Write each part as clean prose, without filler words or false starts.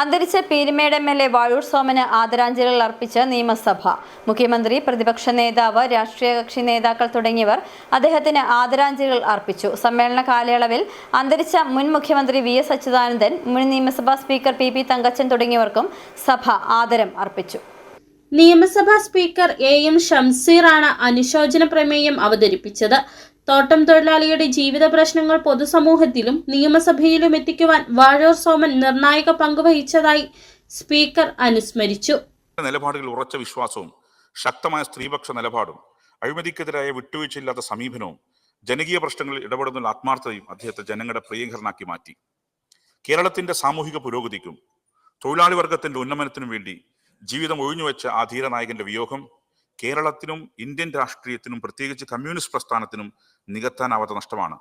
അന്തരിച്ച പീരുമേട് എം.എൽ.എ. വാഴൂർ സോമന് ആദരാഞ്ജലികൾ അർപ്പിച്ച് നിയമസഭ. മുഖ്യമന്ത്രി, പ്രതിപക്ഷ നേതാവ്, രാഷ്ട്രീയ കക്ഷി നേതാക്കൾ തുടങ്ങിയവർ അദ്ദേഹത്തിന് ആദരാഞ്ജലികൾ അർപ്പിച്ചു. സമ്മേളന കാലയളവിൽ അന്തരിച്ച മുൻ മുഖ്യമന്ത്രി വി.എസ്. അച്യുതാനന്ദൻ, മുൻ നിയമസഭാ സ്പീക്കർ പി. തങ്കച്ചൻ തുടങ്ങിയവർക്കും സഭ ആദരം അർപ്പിച്ചു. നിയമസഭാ സ്പീക്കർ എ.എം. ഷംസീറാണ് അനുശോചന പ്രമേയം അവതരിപ്പിച്ചത്. തോട്ടം തൊഴിലാളിയുടെ ജീവിത പ്രശ്നങ്ങൾ പൊതുസമൂഹത്തിലും നിയമസഭയിലും എത്തിക്കുവാൻ വാഴൂർ സോമൻ നിർണായക പങ്കുവഹിച്ചതായി സ്പീക്കർ അനുസ്മരിച്ചു. നിലപാടുകൾ ഉറച്ച വിശ്വാസവും ശക്തമായ സ്ത്രീപക്ഷ നിലപാടും അഴിമതിക്കെതിരായ വിട്ടുവീഴ്ചയില്ലാത്ത സമീപനവും ജനകീയ പ്രശ്നങ്ങളിൽ ഇടപെടുന്ന ആത്മാർത്ഥതയും അദ്ദേഹത്തെ ജനങ്ങളുടെ പ്രിയങ്കരനാക്കി മാറ്റി. കേരളത്തിന്റെ സാമൂഹിക പുരോഗതിക്കും തൊഴിലാളി വർഗത്തിന്റെ ഉന്നമനത്തിനും വേണ്ടി ജീവിതം ഒഴിഞ്ഞുവെച്ച ആ ധീരനായകന്റെ വിയോഗം കേരളത്തിനും ഇന്ത്യൻ രാഷ്ട്രീയത്തിനും പ്രത്യേകിച്ച് കമ്മ്യൂണിസ്റ്റ് പ്രസ്ഥാനത്തിനും നികത്താനാവാത്ത നഷ്ടമാണ്.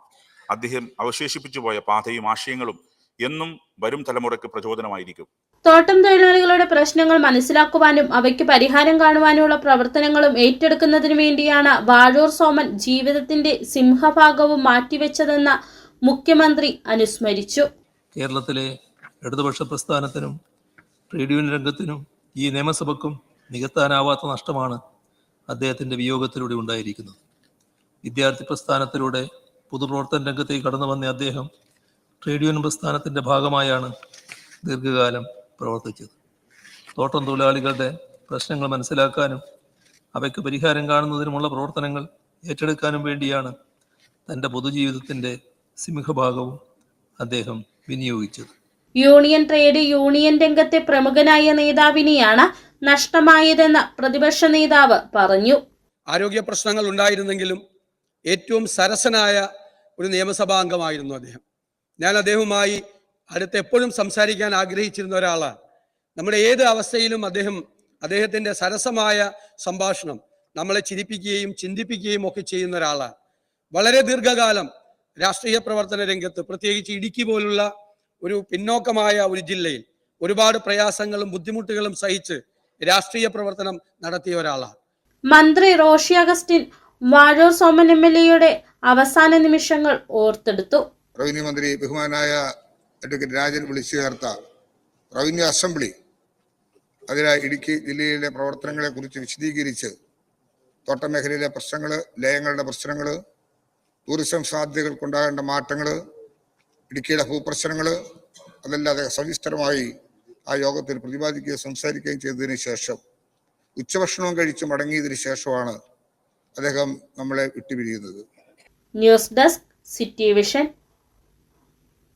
അദ്ദേഹം അവശേഷിപ്പിച്ചു പോയ പാതയും ആശയങ്ങളും എന്നും വരും തലമുറയ്ക്ക് പ്രചോദനമായിരിക്കും. തോട്ടം തൊഴിലാളികളുടെ പ്രശ്നങ്ങൾ മനസ്സിലാക്കുവാനും അവയ്ക്ക് പരിഹാരം കാണുവാനുള്ള പ്രവർത്തനങ്ങളും ഏറ്റെടുക്കുന്നതിനു വേണ്ടിയാണ് വാഴൂർ സോമൻ ജീവിതത്തിന്റെ സിംഹഭാഗവും മാറ്റിവെച്ചതെന്ന് മുഖ്യമന്ത്രി അനുസ്മരിച്ചു. കേരളത്തിലെ ഇടതുപക്ഷ പ്രസ്ഥാനത്തിനും ട്രേഡ് യൂണിയൻ രംഗത്തിനും ഈ നിയമസഭയ്ക്കും നികത്താനാവാത്ത നഷ്ടമാണ് അദ്ദേഹത്തിൻ്റെ വിയോഗത്തിലൂടെ ഉണ്ടായിരിക്കുന്നത്. വിദ്യാർത്ഥി പ്രസ്ഥാനത്തിലൂടെ പൊതുപ്രവർത്തന രംഗത്തേക്ക് കടന്നു വന്ന അദ്ദേഹം ട്രേഡ് യൂണിയൻ പ്രസ്ഥാനത്തിൻ്റെ ഭാഗമായാണ് ദീർഘകാലം പ്രവർത്തിച്ചത്. തോട്ടം തൊഴിലാളികളുടെ പ്രശ്നങ്ങൾ മനസ്സിലാക്കാനും അവയ്ക്ക് പരിഹാരം കാണുന്നതിനുമുള്ള പ്രവർത്തനങ്ങൾ ഏറ്റെടുക്കാനും വേണ്ടിയാണ് തൻ്റെ പൊതുജീവിതത്തിൻ്റെ സിംഹഭാഗവും അദ്ദേഹം വിനിയോഗിച്ചത്. യൂണിയൻ ട്രേഡ് യൂണിയൻ രംഗത്തെ പ്രമുഖനായ നേതാവിനെയാണ് നഷ്ടമായതെന്ന് പ്രതിപക്ഷ നേതാവ് പറഞ്ഞു. ആരോഗ്യ പ്രശ്നങ്ങൾ ഉണ്ടായിരുന്നെങ്കിലും ഏറ്റവും സരസനായ ഒരു നിയമസഭാ അംഗമായിരുന്നു അദ്ദേഹം. ഞാൻ അദ്ദേഹവുമായി എപ്പോഴും സംസാരിക്കാൻ ആഗ്രഹിച്ചിരുന്ന ഒരാളാണ്. നമ്മുടെ ഏത് അവസ്ഥയിലും അദ്ദേഹത്തിൻ്റെ സരസമായ സംഭാഷണം നമ്മളെ ചിരിപ്പിക്കുകയും ചിന്തിപ്പിക്കുകയും ഒക്കെ ചെയ്യുന്ന ഒരാളാണ്. വളരെ ദീർഘകാലം രാഷ്ട്രീയ പ്രവർത്തന രംഗത്ത്, പ്രത്യേകിച്ച് ഇടുക്കി പോലുള്ള ഒരു പിന്നോക്കമായ ഒരു ജില്ലയിൽ ഒരുപാട് പ്രയാസങ്ങളും ബുദ്ധിമുട്ടുകളും സഹിച്ച് രാഷ്ട്രീയ പ്രവർത്തനം നടത്തിയ ഒരാളാണ്. മന്ത്രി റോഷി അഗസ്റ്റിൻ വാഴൂർ സോമൻ എം.എൽ.എയുടെ അവസാന നിമിഷങ്ങൾ ഓർത്തെടുത്തു. റവന്യൂ മന്ത്രി ബഹുമാനായ അഡ്വക്കേറ്റ് രാജൻ വിളിച്ചു ചേർത്ത റവന്യൂ അസംബ്ലി അതിനായി ഇടുക്കി ജില്ലയിലെ പ്രവർത്തനങ്ങളെ കുറിച്ച് വിശദീകരിച്ച് തോട്ടം മേഖലയിലെ പ്രശ്നങ്ങൾ, ലയങ്ങളുടെ പ്രശ്നങ്ങൾ, ടൂറിസം സാധ്യതകൾക്കുണ്ടാകേണ്ട മാറ്റങ്ങൾ, ഇടുക്കിയുടെ ഭൂപ്രശ്നങ്ങൾ അതല്ലാതെ സവിസ്തരമായി ആ യോഗത്തിൽ പ്രതിപാദിക്കുകയും സംസാരിക്കുകയും ചെയ്തതിനു ശേഷം ഉച്ചഭക്ഷണവും കഴിച്ച് മടങ്ങിയതിനു ശേഷമാണ് അദ്ദേഹം നമ്മളെ വിട്ടുപിരിയുന്നത്. News desk, city vision.